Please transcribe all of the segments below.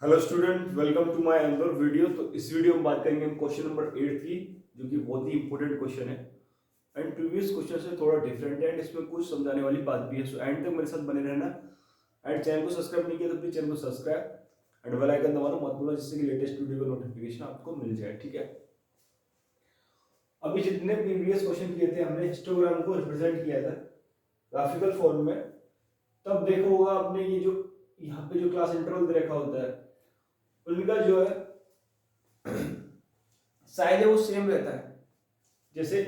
Hello student, welcome to my another video. तो इस video में बात करेंगे हम क्वेश्चन नंबर 8 की, जो कि बहुत ही इंपॉर्टेंट क्वेश्चन है एंड प्रीवियस क्वेश्चन से थोड़ा डिफरेंट है एंड इसमें कुछ समझाने वाली बात भी है। सो एंड तक मेरे साथ बने रहना एंड चैनल को सब्सक्राइब नहीं किया तो प्लीज चैनल को सब्सक्राइब एंड बेल आइकन दबाना मत भूलना, जिससे कि लेटेस्ट वीडियो का नोटिफिकेशन आपको मिल जाए। ठीक है, अभी जितने प्रीवियस क्वेश्चन किए थे हमने हिस्टोग्राम को रिप्रेजेंट किया था ग्राफिकल फॉर्म में। तब देखो होगा आपने ये जो यहाँ पे जो क्लास इंटरवल दे रखा होता है उनका जो है साइज है वो सेम रहता है। जैसे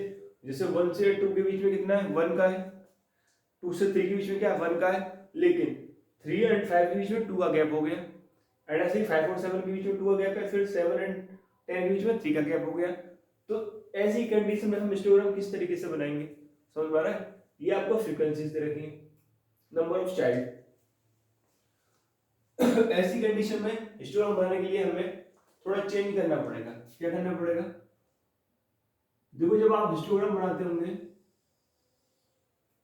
जैसे 1 से 2 के बीच में कितना है, 1 का है। 2 से 3 के बीच में क्या है, 1 का है। लेकिन 3 एंड 5 के बीच में 2 का गैप हो गया एंड ऐसे ही 5 और 7 के बीच में 2 का गैप है। फिर 7 एंड 10 के बीच में 3 का गैप हो गया। तो ऐसी कंडीशन में हम हिस्टोग्राम किस तरीके से बनाएंगे, समझ में आ रहा है? ये आपको फ्रीक्वेंसीज दे रखी है, नंबर ऑफ चाइल्ड। ऐसी कंडीशन में हिस्टोग्राम बनाने के लिए हमें थोड़ा चेंज करना पड़ेगा। क्या करना पड़ेगा? देखो, जब आप हिस्टोग्राम बनाते होंगे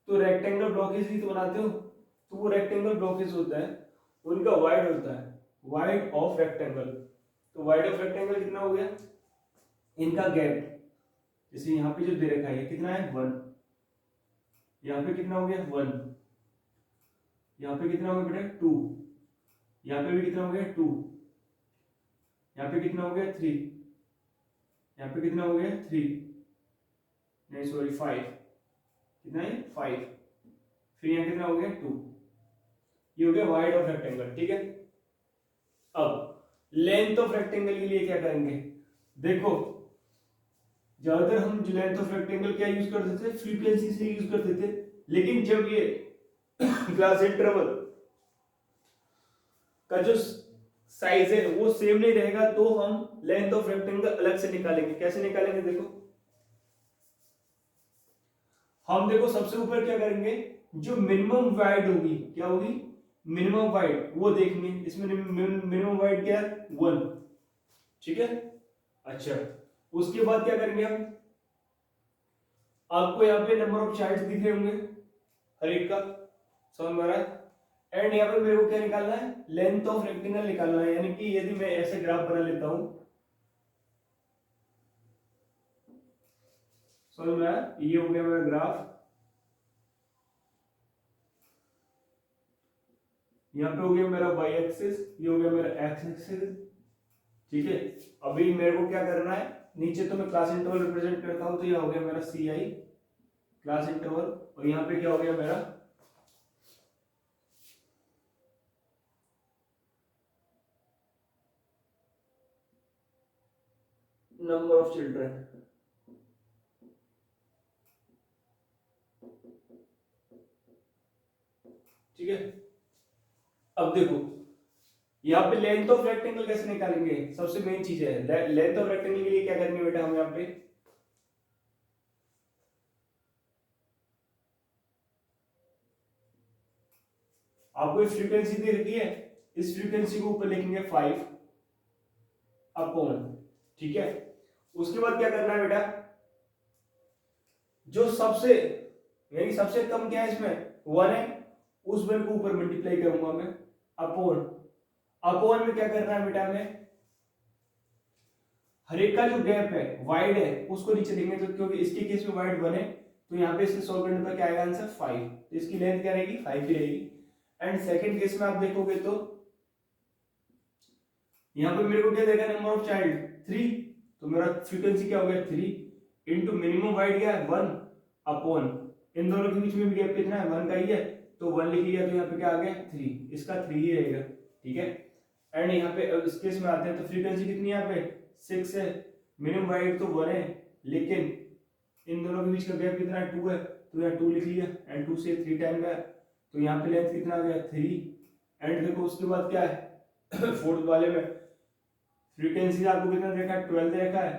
तो रेक्टेंगल ब्लॉकेज ही तो बनाते हो। तो वो रेक्टेंगल ब्लॉकेज होता है, उनका वाइड होता है, वाइड ऑफ रेक्टेंगल। तो वाइड ऑफ रेक्टेंगल कितना हो गया, इनका गैप जैसे यहाँ पे जो दे रखा है कितना है, 1। यहाँ पे कितना हो गया, 1। यहाँ पे कितना हो गया बेटा, 2। यहाँ पे भी कितना हो गया, 2। यहाँ पे कितना हो गया, 3। यहाँ पे कितना हो गया, 3 नहीं सॉरी 5। कितना है, 5। फिर यहाँ कितना हो गया, 2। ये हो गया वाइड ऑफ रेक्टेंगल। ठीक है, अब लेंथ ऑफ रेक्टेंगल के लिए क्या करेंगे? देखो, ज्यादातर हम जो लेंथ ऑफ रेक्टेंगल क्या यूज करते थे, फ्रीक्वेंसी से यूज करते थे। लेकिन जब ये क्लास इंटरवल का जो साइज है वो सेम नहीं रहेगा तो हम लेंथ ऑफ रेक्टेंगल अलग से निकालेंगे। कैसे निकालेंगे? देखो, हम देखो सबसे ऊपर क्या करेंगे, जो मिनिमम वाइड होगी, क्या होगी, मिनिमम वाइड, वो देखेंगे। इसमें मिनिमम वाइड क्या है, 1। ठीक है, अच्छा, उसके बाद क्या करेंगे हम, आपको यहाँ पे नंबर ऑफ चाइल्ड्स दिख रहे होंगे हर एक का, समझ में आ रहा है? एंड यहाँ पे मेरे को क्या निकालना है, लेंथ ऑफ रेक्टेंगल निकालना है। यानी कि यदि मैं ऐसे ग्राफ बना लेता हूं, समझ में आया? ये हो गया मेरा ग्राफ, यहाँ पे हो गया मेरा वाई एक्सिस, ये हो गया मेरा एक्स एक्सिस। ठीक है, अभी मेरे को क्या करना है, नीचे तो मैं क्लास इंटरवल रिप्रेजेंट करता हूं, तो यह हो गया मेरा सी आई क्लास इंटरवल, और यहाँ पे क्या हो गया मेरा नंबर ऑफ चिल्ड्रन। ठीक है, अब देखो यहाँ पे लेंथ ऑफ रेक्टेंगल कैसे निकालेंगे, सबसे मेन चीज है लेंथ ऑफ रेक्टेंगल के लिए क्या करेंगे बेटा, हम यहाँ पे आपको फ्रीक्वेंसी दे रखी है, इस फ्रीक्वेंसी को ऊपर लिखेंगे 5 अपॉन। ठीक है, उसके बाद क्या करना है बेटा, जो सबसे यानी सबसे कम क्या है इसमें, 1 है, उस वन को ऊपर मल्टीप्लाई करूंगा मैं अपॉन। अपॉन में क्या करना है बेटा, हमें हर एक का जो गैप है वाइड है उसको नीचे देंगे। तो क्योंकि इसके केस में वाइड 1 है तो यहाँ पे इसके सॉल्व करने पर क्या आएगा आंसर, 5। तो इसकी लेंथ क्या रहेगी, 5 ही रहेगी। एंड सेकंड केस में आप देखोगे तो यहाँ पे मेरे को क्या देगा, नंबर ऑफ चाइल्ड 3। तो मेरा फ्रीक्वेंसी क्या हो गया, 3 इंटू मिनिमम वाइड क्या है, 1 अपॉन, इन दोनों के बीच में भी गैप कितना है, 1 का ही है, तो 1 लिख लिया। तो यहाँ पे क्या आ गया, 3, इसका 3 ही रहेगा। ठीक है, एंड यहाँ पे इस केस में आते हैं तो फ्रीक्वेंसी कितनी है यहाँ पे, 6 है, मिनिमम वाइड तो 1 है, लेकिन इन दोनों के बीच का गैप कितना है, 2 है, तो यहाँ 2 लिख लिया एंड 2 से 3 टाइम गया, तो यहाँ पे लेंथ कितना आ गया, 3। एंड देखो उसके बाद क्या है फोर्थ वाले में फ्रीक्वेंसी आपको कितना देखा है, 12 देखा है,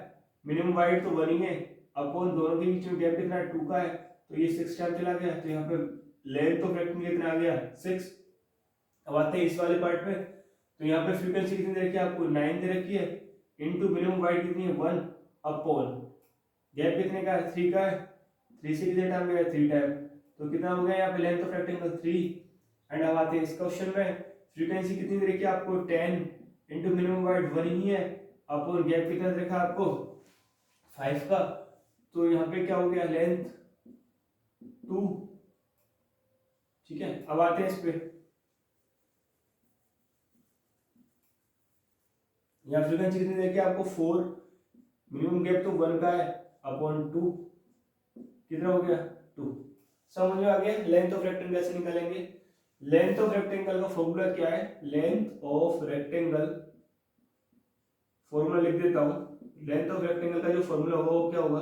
मिनिमम वाइड तो 1 ही है, अपॉन दोनों के बीच में गैप कितना है, 2 का है, तो ये 6 टाइम चला गया। तो यहाँ पे लेंथ ऑफ रेक्टेंगल कितना आ गया, 6। अब आते हैं इस वाले पार्ट पे, तो यहाँ पे फ्रीक्वेंसी कितनी दे रखी है आपको, 9 दे रखी है, इनटू मिनिमम वाइड कितनी है, 1 अपॉन गैप कितने का है, 3 का है, 3 से कितने टाइम गया, 3 टाइम, तो कितना हो गया यहाँ पे लेंथ ऑफ रेक्टेंगल 3। एंड अब आते हैं इस क्वेश्चन में, फ्रीक्वेंसी कितनी दे रखी है आपको, 10 इंटू मिनिमम वाइड 1 ही है, अपॉन गैप कितना देखा आपको 5 का, तो यहाँ पे क्या हो गया लेंथ 2। ठीक है, अब आते हैं इस पे, यहाँ फ्रीक्वेंसी कितनी देखिए आपको 4, मिनिमम गैप तो 1 का है, अपॉन 2 कितना हो गया 2। समझ में आ गया लेंथ ऑफ रेक्टेंगल कैसे निकालेंगे। लेंथ ऑफ रेक्टेंगल का फॉर्मूला क्या है, लेंथ ऑफ रेक्टेंगल, फॉर्मूला लिख देता हूं, लेंथ ऑफ रेक्टेंगल का जो फॉर्मूला होगा वो क्या होगा,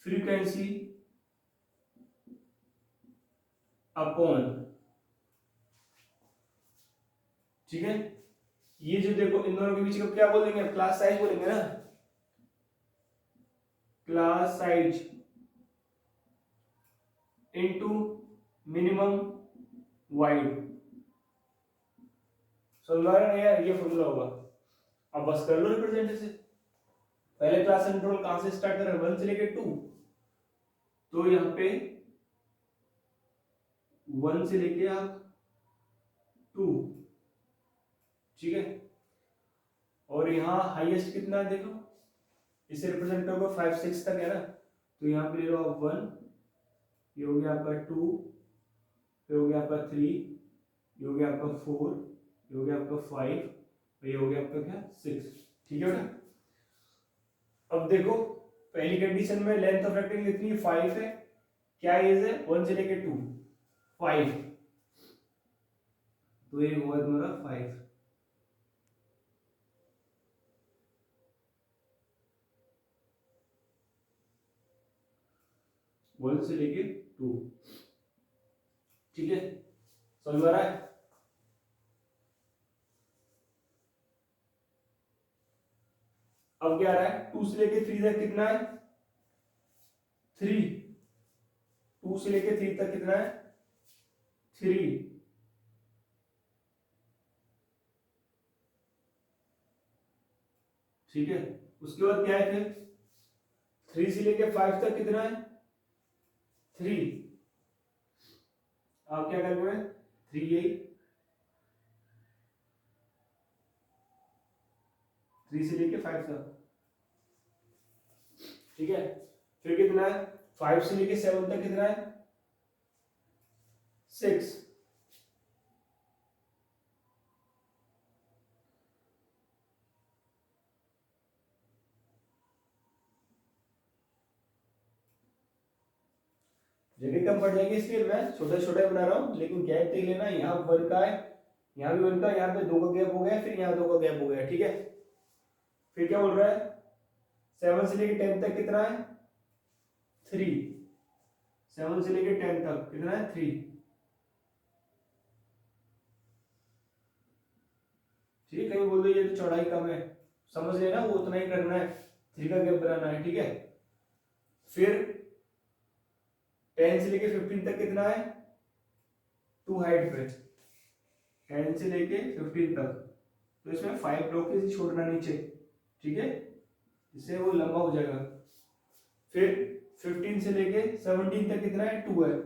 फ्रीक्वेंसी अपॉन, ठीक है, ये जो देखो इन दोनों के बीच का क्या बोलेंगे, क्लास साइज बोलेंगे ना, class size into minimum wide, समझ में आ रहा है यार, ये फॉर्मूला होगा। अब बस कर लो रिप्रेजेंट से, पहले क्लास इंटरवल कहां से स्टार्ट कर रहे हैं 1 से लेके 2, तो यहाँ पे 1 से लेके आप 2, ठीक है, और यहाँ हाईएस्ट कितना है देखो, इसे रिप्रेजेंट करोगे 5 6 तक है ना, तो यहाँ पे ले लो आप 1, ये हो गया आपका 2, फिर हो गया आपका 3, ये हो गया आपका 4, ये हो गया आपका 5, और ये हो गया आपका क्या 6। ठीक है बेटा, अब देखो पहली कंडीशन में लेंथ ऑफ रेक्टेंगल कितनी 5 है, क्या एज है 1 से लेके 2 5, तो ये हुआ तुम्हारा 5, वन से लेके 2, ठीक है, समझ में आ रहा है। अब क्या आ रहा है 2 से लेके 3 तक कितना है 3, 2 से लेके 3 तक कितना है 3, ठीक है, उसके बाद क्या है फिर 3 से लेके 5 तक कितना है 3, आप क्या करोगे 3 3 से लेके 5 तक, ठीक है, फिर कितना है 5 से लेके 7 तक कितना है 6, जगह कम पड़ जाएगी इसलिए मैं छोटे छोटे बना रहा हूं, लेकिन गैप देख लेना, यहाँ 1 का है, यहाँ भी 1 का, यहाँ पे 2 का गैप हो गया, फिर यहाँ 2 का गैप हो गया, ठीक है। फिर क्या बोल रहा है 7 से लेके 10 तक कितना है 3, 7 से लेके 10 तक कितना है 3, ठीक है, कहीं बोल दो ये तो चौड़ाई कम है, समझ लेना वो उतना ही करना है, 3 का गैप बनाना है, ठीक है। फिर 10 से लेके 15 तक कितना है 2 हाइट पे, 10 से लेके 15 तक, तो इसमें 5 ब्लॉक ही छोड़ना नीचे, ठीक है, इससे वो लंबा हो जाएगा। फिर 15 से लेके 17 तक कितना है 2 है,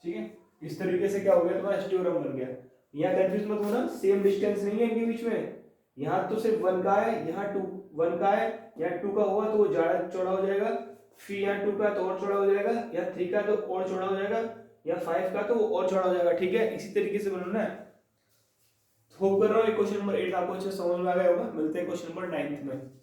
ठीक है, इस तरीके से क्या हो गया तुम्हारा एस्टियोरम बन गया। यहाँ कंफ्यूज मत होना, सेम डिस्टेंस नहीं है इनके बीच में, यहाँ तो सिर्फ 1 का है, यहाँ 2 1 का है, यहाँ 2 का हुआ तो वो ज्यादा चौड़ा हो जाएगा, फिर यहाँ 2 का तो और चौड़ा हो जाएगा, यहाँ 3 का तो और चौड़ा हो जाएगा, यहाँ 5 का तो वो और चौड़ा हो जाएगा, ठीक है, इसी तरीके से बनाना है। होप कर रहा हूँ क्वेश्चन नंबर 8 आपको अच्छे समझ में आ गया होगा। मिलते हैं क्वेश्चन नंबर 9 में।